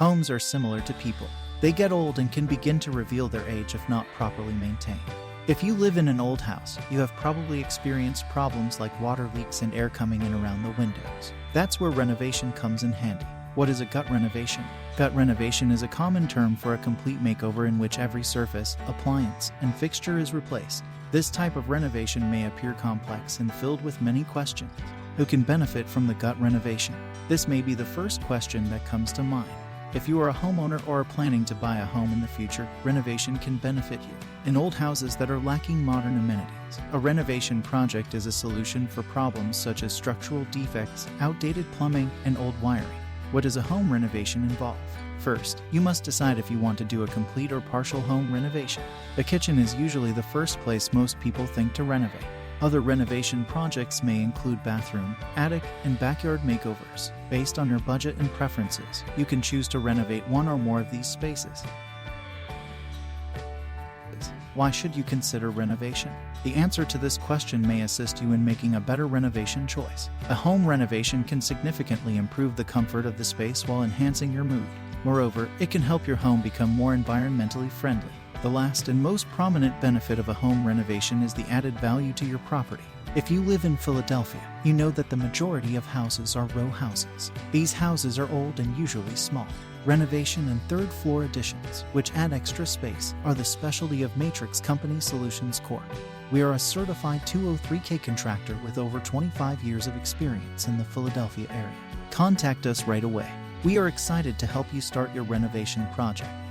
Homes are similar to people. They get old and can begin to reveal their age if not properly maintained. If you live in an old house, you have probably experienced problems like water leaks and air coming in around the windows. That's where renovation comes in handy. What is a gut renovation? Gut renovation is a common term for a complete makeover in which every surface, appliance, and fixture is replaced. This type of renovation may appear complex and filled with many questions. Who can benefit from the gut renovation? This may be the first question that comes to mind. If you are a homeowner or are planning to buy a home in the future, renovation can benefit you. In old houses that are lacking modern amenities, a renovation project is a solution for problems such as structural defects, outdated plumbing, and old wiring. What does a home renovation involve? First, you must decide if you want to do a complete or partial home renovation. The kitchen is usually the first place most people think to renovate. Other renovation projects may include bathroom, attic, and backyard makeovers. Based on your budget and preferences, you can choose to renovate one or more of these spaces. Why should you consider renovation? The answer to this question may assist you in making a better renovation choice. A home renovation can significantly improve the comfort of the space while enhancing your mood. Moreover, it can help your home become more environmentally friendly. The last and most prominent benefit of a home renovation is the added value to your property. If you live in Philadelphia, you know that the majority of houses are row houses. These houses are old and usually small. Renovation and third-floor additions, which add extra space, are the specialty of Matrix Company Solutions Corp. We are a certified 203K contractor with over 25 years of experience in the Philadelphia area. Contact us right away. We are excited to help you start your renovation project.